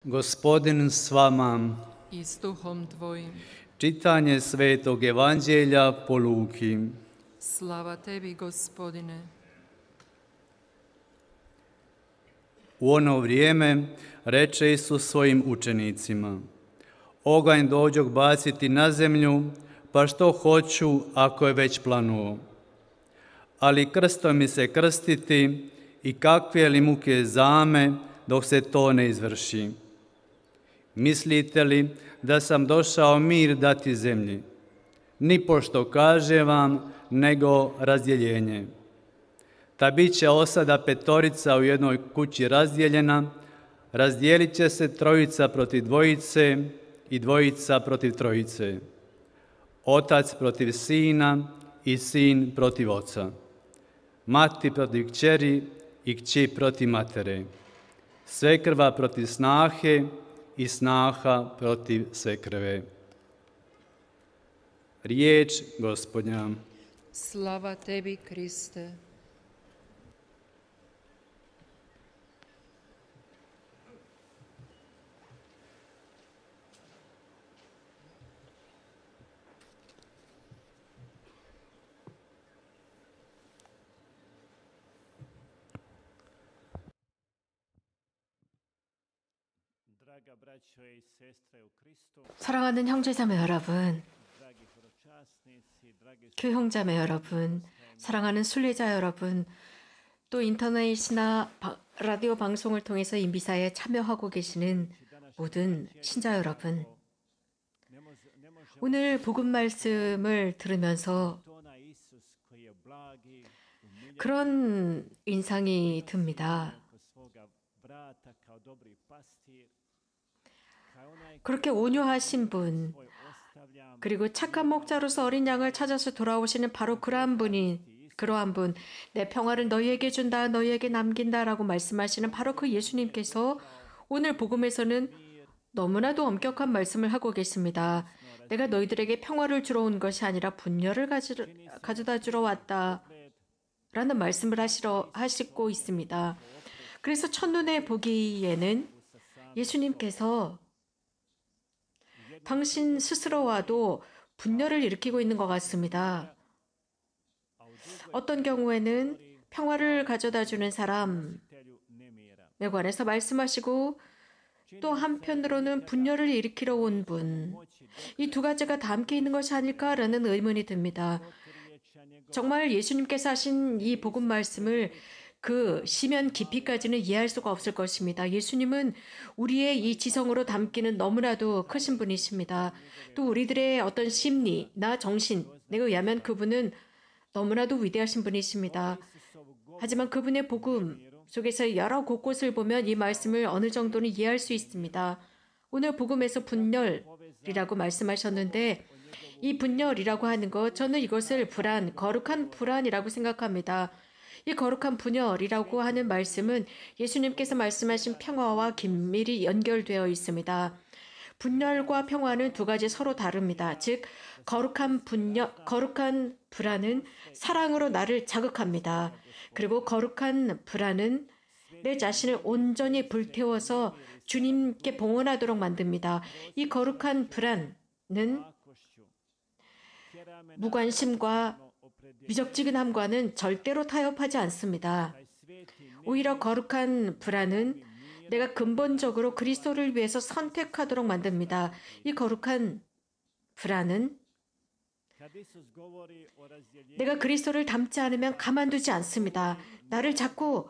Gospodin s vama. I s duhom tvojim. Čitanje Svetog Evanđelja po Luki. Slava tebi, Gospodine. U ono vrijeme reče Isus svojim učenicima: Oganj dođog baciti na zemlju, pa što hoću ako je već planuo? Ali krstom mi se krstiti i kakve li muke zame dok se to ne izvrši. Mislite li da sam došao mir dati zemlji? Nipošto kažem vam, nego razdjeljenje. Ta bit će osada petorica u jednoj kući razdijeljena, razdijelit će se trojica protiv dvojice i dvojica protiv trojice. Otac protiv sina i sin protiv oca. Mati protiv kćeri i kći protiv matere. Svekrva protiv snahe i snaha protiv svekrve. Riječ Gospodnja. Slava tebi, Kriste. 사랑하는 형제자매 여러분, 교형자매 여러분, 사랑하는 순례자 여러분, 또 인터넷이나 라디오 방송을 통해서 이 미사에 참여하고 계시는 모든 신자 여러분, 오늘 복음 말씀을 들으면서 그런 인상이 듭니다. 그렇게 온유하신 분, 그리고 착한 목자로서 어린 양을 찾아서 돌아오시는 바로 그러한 분, 내 평화를 너희에게 준다, 너희에게 남긴다라고 말씀하시는 바로 그 예수님께서 오늘 복음에서는 너무나도 엄격한 말씀을 하고 계십니다. 내가 너희들에게 평화를 주러 온 것이 아니라 분열을 가져다 주러 왔다라는 말씀을 하시고 있습니다. 그래서 첫눈에 보기에는 예수님께서 당신 스스로와도 분열을 일으키고 있는 것 같습니다. 어떤 경우에는 평화를 가져다 주는 사람에 관해서 말씀하시고 또 한편으로는 분열을 일으키러 온 분, 이 두 가지가 다 함께 있는 것이 아닐까라는 의문이 듭니다. 정말 예수님께서 하신 이 복음 말씀을 그 심연 깊이까지는 이해할 수가 없을 것입니다. 예수님은 우리의 이 지성으로 담기는 너무나도 크신 분이십니다. 또 우리들의 어떤 심리나 정신에 의하면 그분은 너무나도 위대하신 분이십니다. 하지만 그분의 복음 속에서 여러 곳곳을 보면 이 말씀을 어느 정도는 이해할 수 있습니다. 오늘 복음에서 분열이라고 말씀하셨는데 이 분열이라고 하는 것, 저는 이것을 거룩한 불안이라고 생각합니다. 이 거룩한 분열이라고 하는 말씀은 예수님께서 말씀하신 평화와 긴밀히 연결되어 있습니다. 분열과 평화는 두 가지 서로 다릅니다. 즉, 거룩한 불안은 사랑으로 나를 자극합니다. 그리고 거룩한 불안은 내 자신을 온전히 불태워서 주님께 봉헌하도록 만듭니다. 이 거룩한 불안은 무관심과 미적지근함과는 절대로 타협하지 않습니다. 오히려 거룩한 불안은 내가 근본적으로 그리스도를 위해서 선택하도록 만듭니다. 이 거룩한 불안은 내가 그리스도를 닮지 않으면 가만두지 않습니다. 나를 자꾸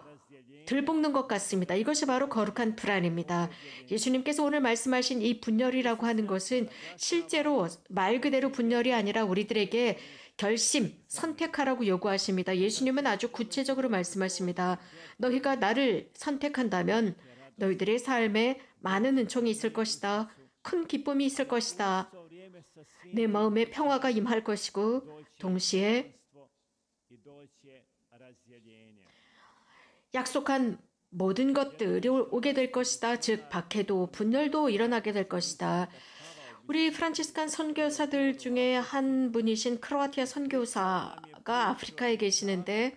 들볶는 것 같습니다. 이것이 바로 거룩한 불안입니다. 예수님께서 오늘 말씀하신 이 분열이라고 하는 것은 실제로 말 그대로 분열이 아니라 우리들에게 결심, 선택하라고 요구하십니다. 예수님은 아주 구체적으로 말씀하십니다. 너희가 나를 선택한다면 너희들의 삶에 많은 은총이 있을 것이다. 큰 기쁨이 있을 것이다. 내 마음에 평화가 임할 것이고 동시에 약속한 모든 것들이 오게 될 것이다. 즉 박해도 분열도 일어나게 될 것이다. 우리 프란치스칸 선교사들 중에 한 분이신 크로아티아 선교사가 아프리카에 계시는데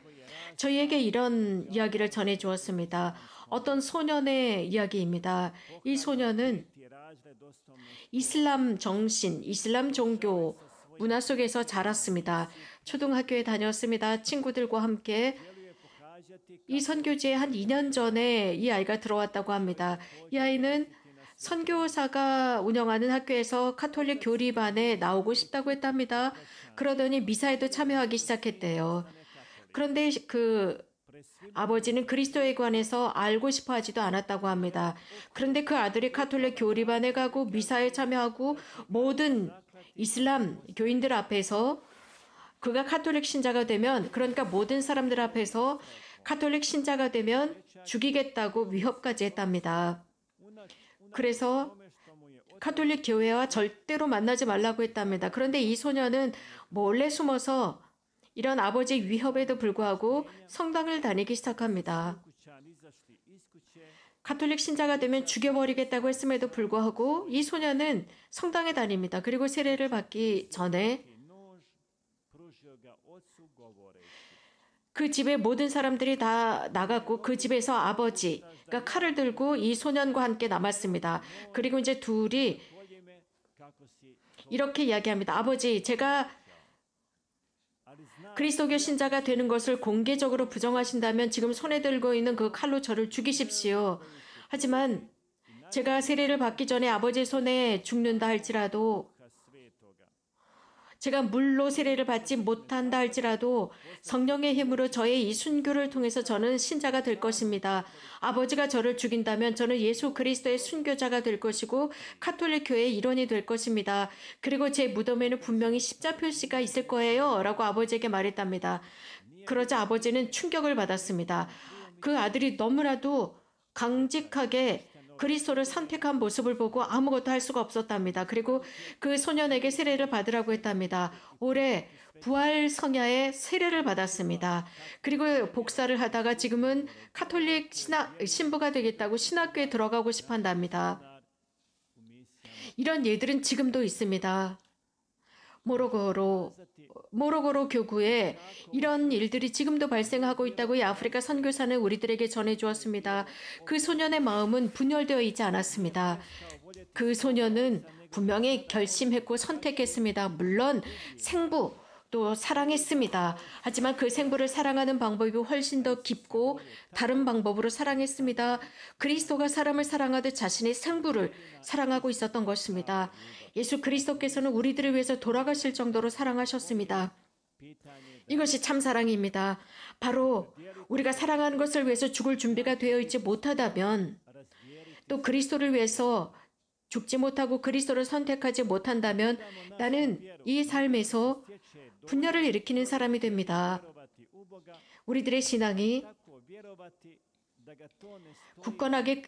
저희에게 이런 이야기를 전해 주었습니다. 어떤 소년의 이야기입니다. 이 소년은 이슬람 정신, 이슬람 종교 문화 속에서 자랐습니다. 초등학교에 다녔습니다. 친구들과 함께 이 선교지에 한 2년 전에 이 아이가 들어왔다고 합니다. 이 아이는 선교사가 운영하는 학교에서 카톨릭 교리반에 나오고 싶다고 했답니다. 그러더니 미사에도 참여하기 시작했대요. 그런데 그 아버지는 그리스도에 관해서 알고 싶어 하지도 않았다고 합니다. 그런데 그 아들이 카톨릭 교리반에 가고 미사에 참여하고 모든 이슬람 교인들 앞에서 그가 카톨릭 신자가 되면, 그러니까 모든 사람들 앞에서 카톨릭 신자가 되면 죽이겠다고 위협까지 했답니다. 그래서 카톨릭 교회와 절대로 만나지 말라고 했답니다. 그런데 이 소년은 몰래 숨어서 이런 아버지의 위협에도 불구하고 성당을 다니기 시작합니다. 카톨릭 신자가 되면 죽여버리겠다고 했음에도 불구하고 이 소년은 성당에 다닙니다. 그리고 세례를 받기 전에 그 집에 모든 사람들이 다 나갔고 그 집에서 아버지가 칼을 들고 이 소년과 함께 남았습니다. 그리고 이제 둘이 이렇게 이야기합니다. 아버지, 제가 그리스도교 신자가 되는 것을 공개적으로 부정하신다면 지금 손에 들고 있는 그 칼로 저를 죽이십시오. 하지만 제가 세례를 받기 전에 아버지 손에 죽는다 할지라도, 제가 물로 세례를 받지 못한다 할지라도 성령의 힘으로 저의 이 순교를 통해서 저는 신자가 될 것입니다. 아버지가 저를 죽인다면 저는 예수 그리스도의 순교자가 될 것이고 카톨릭 교회의 일원이 될 것입니다. 그리고 제 무덤에는 분명히 십자 표시가 있을 거예요 라고 아버지에게 말했답니다. 그러자 아버지는 충격을 받았습니다. 그 아들이 너무나도 강직하게 그리스도를 선택한 모습을 보고 아무것도 할 수가 없었답니다. 그리고 그 소년에게 세례를 받으라고 했답니다. 올해 부활 성야에 세례를 받았습니다. 그리고 복사를 하다가 지금은 카톨릭 신부가 되겠다고 신학교에 들어가고 싶어 한답니다. 이런 예들은 지금도 있습니다. 모로고로 교구에 이런 일들이 지금도 발생하고 있다고 이 아프리카 선교사는 우리들에게 전해주었습니다. 그 소년의 마음은 분열되어 있지 않았습니다. 그 소년은 분명히 결심했고 선택했습니다. 물론 생부도 사랑했습니다. 하지만 그 생부를 사랑하는 방법이 훨씬 더 깊고 다른 방법으로 사랑했습니다. 그리스도가 사람을 사랑하듯 자신의 생부를 사랑하고 있었던 것입니다. 예수 그리스도께서는 우리들을 위해서 돌아가실 정도로 사랑하셨습니다. 이것이 참 사랑입니다. 바로 우리가 사랑하는 것을 위해서 죽을 준비가 되어 있지 못하다면, 또 그리스도를 위해서 죽지 못하고 그리스도를 선택하지 못한다면 나는 이 삶에서 분열을 일으키는 사람이 됩니다. 우리들의 신앙이 굳건하게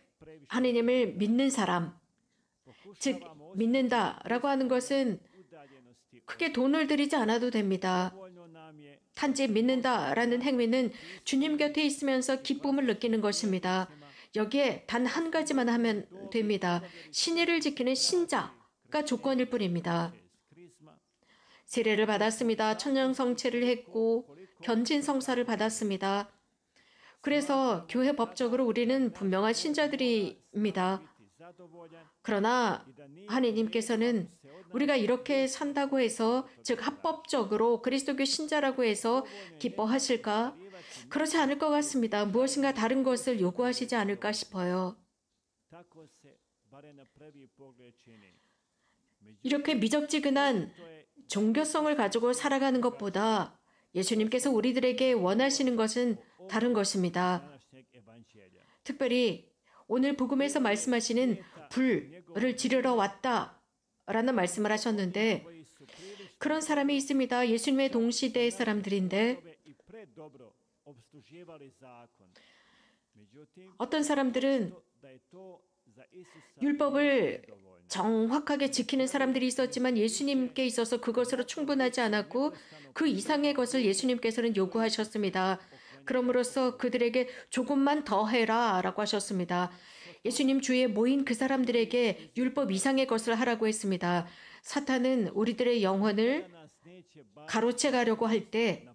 하느님을 믿는 사람, 즉 믿는다라고 하는 것은 크게 돈을 들이지 않아도 됩니다. 단지 믿는다라는 행위는 주님 곁에 있으면서 기쁨을 느끼는 것입니다. 여기에 단 한 가지만 하면 됩니다. 신의를 지키는 신자가 조건일 뿐입니다. 세례를 받았습니다. 천년성체를 했고 견진성사를 받았습니다. 그래서 교회 법적으로 우리는 분명한 신자들입니다. 그러나 하느님께서는 우리가 이렇게 산다고 해서, 즉 합법적으로 그리스도교 신자라고 해서 기뻐하실까? 그렇지 않을 것 같습니다. 무엇인가 다른 것을 요구하시지 않을까 싶어요. 이렇게 미적지근한 종교성을 가지고 살아가는 것보다 예수님께서 우리들에게 원하시는 것은 다른 것입니다. 특별히 오늘 복음에서 말씀하시는 불을 지르러 왔다라는 말씀을 하셨는데, 그런 사람이 있습니다. 예수님의 동시대의 사람들인데 어떤 사람들은 율법을 정확하게 지키는 사람들이 있었지만 예수님께 있어서 그것으로 충분하지 않았고 그 이상의 것을 예수님께서는 요구하셨습니다. 그럼으로써 그들에게 조금만 더 해라 라고 하셨습니다. 예수님 주위에 모인 그 사람들에게 율법 이상의 것을 하라고 했습니다. 사탄은 우리들의 영혼을 가로채 가려고 할 때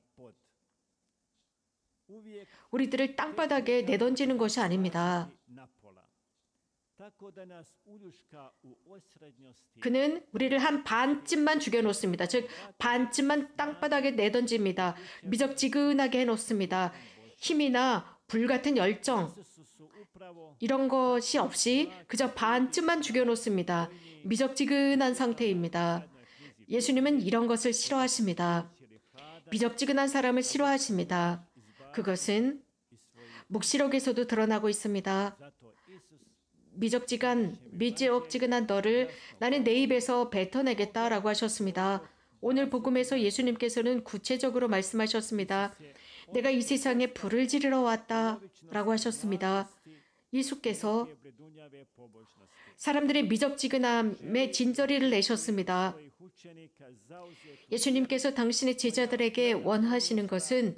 우리들을 땅바닥에 내던지는 것이 아닙니다. 그는 우리를 한 반쯤만 죽여놓습니다. 즉 반쯤만 땅바닥에 내던집니다. 미적지근하게 해놓습니다. 힘이나 불같은 열정 이런 것이 없이 그저 반쯤만 죽여놓습니다. 미적지근한 상태입니다. 예수님은 이런 것을 싫어하십니다. 미적지근한 사람을 싫어하십니다. 그것은 묵시록에서도 드러나고 있습니다. 미적지근한 너를 나는 내 입에서 뱉어내겠다라고 하셨습니다. 오늘 복음에서 예수님께서는 구체적으로 말씀하셨습니다. 내가 이 세상에 불을 지르러 왔다라고 하셨습니다. 예수께서 사람들의 미적지근함에 진저리를 내셨습니다. 예수님께서 당신의 제자들에게 원하시는 것은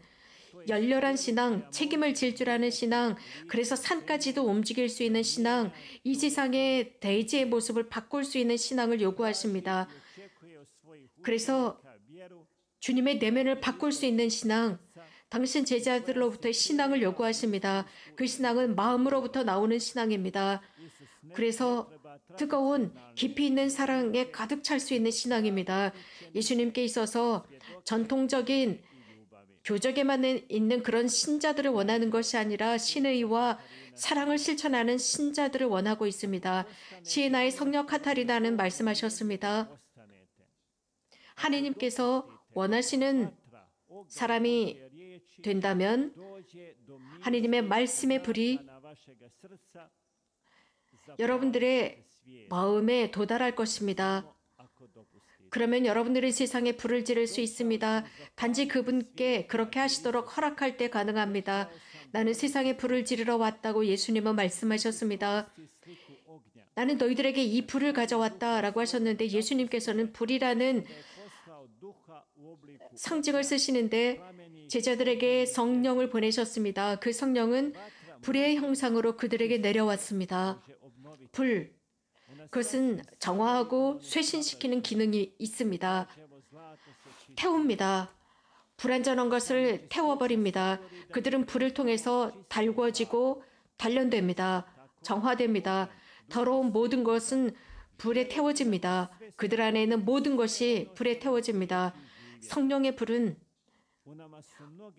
열렬한 신앙, 책임을 질 줄 아는 신앙, 그래서 산까지도 움직일 수 있는 신앙, 이 세상의 대지의 모습을 바꿀 수 있는 신앙을 요구하십니다. 그래서 주님의 내면을 바꿀 수 있는 신앙, 당신 제자들로부터의 신앙을 요구하십니다. 그 신앙은 마음으로부터 나오는 신앙입니다. 그래서 뜨거운 깊이 있는 사랑에 가득 찰 수 있는 신앙입니다. 예수님께 있어서 전통적인 교적에만 있는 그런 신자들을 원하는 것이 아니라 신의와 사랑을 실천하는 신자들을 원하고 있습니다. 시에나의 성령 카타리나는 말씀하셨습니다. 하느님께서 원하시는 사람이 된다면 하느님의 말씀의 불이 여러분들의 마음에 도달할 것입니다. 그러면 여러분들이 세상에 불을 지를 수 있습니다. 단지 그분께 그렇게 하시도록 허락할 때 가능합니다. 나는 세상에 불을 지르러 왔다고 예수님은 말씀하셨습니다. 나는 너희들에게 이 불을 가져왔다라고 하셨는데 예수님께서는 불이라는 상징을 쓰시는데 제자들에게 성령을 보내셨습니다. 그 성령은 불의 형상으로 그들에게 내려왔습니다. 불, 그것은 정화하고 쇄신시키는 기능이 있습니다. 태웁니다. 불완전한 것을 태워버립니다. 그들은 불을 통해서 달궈지고 단련됩니다. 정화됩니다. 더러운 모든 것은 불에 태워집니다. 그들 안에 있는 모든 것이 불에 태워집니다. 성령의 불은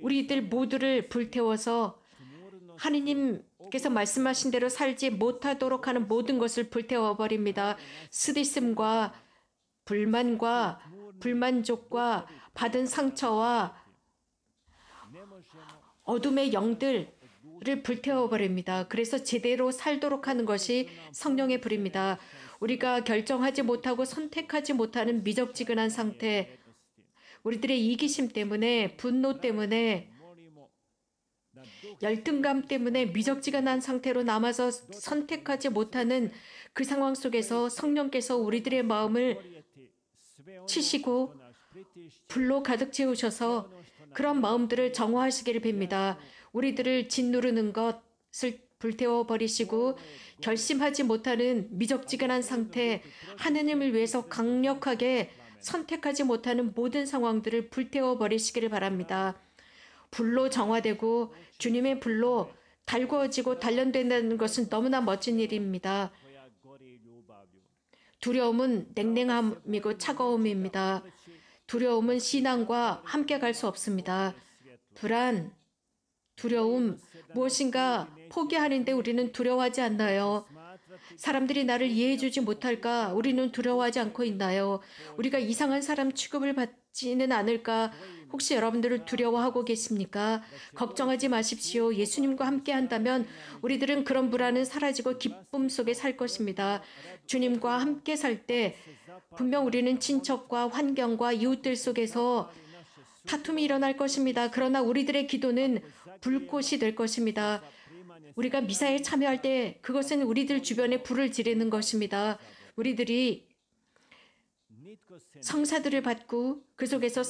우리들 모두를 불태워서 하느님께서 말씀하신 대로 살지 못하도록 하는 모든 것을 불태워버립니다. 쓰디씀과 불만과 불만족과 받은 상처와 어둠의 영들을 불태워버립니다. 그래서 제대로 살도록 하는 것이 성령의 불입니다. 우리가 결정하지 못하고 선택하지 못하는 미적지근한 상태, 우리들의 이기심 때문에, 분노 때문에, 열등감 때문에 미적지근한 상태로 남아서 선택하지 못하는 그 상황 속에서 성령께서 우리들의 마음을 치시고 불로 가득 채우셔서 그런 마음들을 정화하시기를 빕니다. 우리들을 짓누르는 것을 불태워버리시고 결심하지 못하는 미적지근한 상태, 하느님을 위해서 강력하게 선택하지 못하는 모든 상황들을 불태워버리시기를 바랍니다. 불로 정화되고 주님의 불로 달구어지고 단련된다는 것은 너무나 멋진 일입니다. 두려움은 냉랭함이고 차가움입니다. 두려움은 신앙과 함께 갈 수 없습니다. 불안, 두려움, 무엇인가 포기하는데 우리는 두려워하지 않나요? 사람들이 나를 이해해주지 못할까? 우리는 두려워하지 않고 있나요? 우리가 이상한 사람 취급을 받지는 않을까? 혹시 여러분들을 두려워하고 계십니까? 걱정하지 마십시오. 예수님과 함께 한다면 우리들은 그런 불안은 사라지고 기쁨 속에 살 것입니다. 주님과 함께 살 때 분명 우리는 친척과 환경과 이웃들 속에서 다툼이 일어날 것입니다. 그러나 우리들의 기도는 불꽃이 될 것입니다. 우리가 미사에 참여할 때 그것은 우리들 주변에 불을 지르는 것입니다. 우리들이 성사들을 받고 그 속에서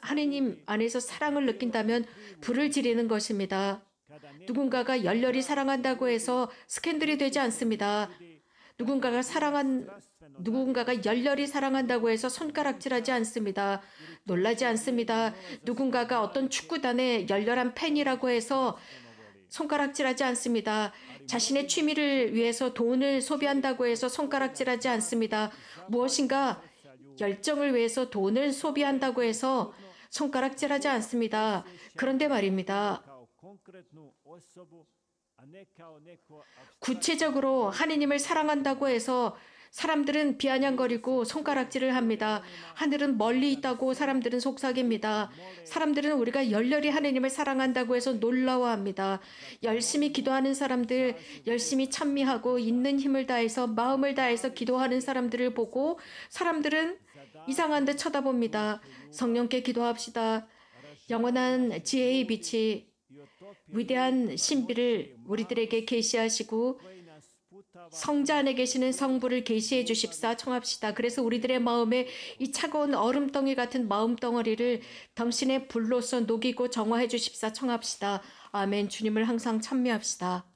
하느님 안에서 사랑을 느낀다면 불을 지르는 것입니다. 누군가가 열렬히 사랑한다고 해서 스캔들이 되지 않습니다. 누군가가 열렬히 사랑한다고 해서 손가락질하지 않습니다. 놀라지 않습니다. 누군가가 어떤 축구단의 열렬한 팬이라고 해서 손가락질하지 않습니다. 자신의 취미를 위해서 돈을 소비한다고 해서 손가락질하지 않습니다. 무엇인가 열정을 위해서 돈을 소비한다고 해서 손가락질하지 않습니다. 그런데 말입니다. 구체적으로 하느님을 사랑한다고 해서 사람들은 비아냥거리고 손가락질을 합니다. 하늘은 멀리 있다고 사람들은 속삭입니다. 사람들은 우리가 열렬히 하느님을 사랑한다고 해서 놀라워합니다. 열심히 기도하는 사람들, 열심히 찬미하고 있는 힘을 다해서 마음을 다해서 기도하는 사람들을 보고 사람들은 이상한 듯 쳐다봅니다. 성령께 기도합시다. 영원한 지혜의 빛이 위대한 신비를 우리들에게 계시하시고 성자 안에 계시는 성부를 계시해 주십사 청합시다. 그래서 우리들의 마음에 이 차가운 얼음덩이 같은 마음덩어리를 당신의 불로서 녹이고 정화해 주십사 청합시다. 아멘. 주님을 항상 찬미합시다.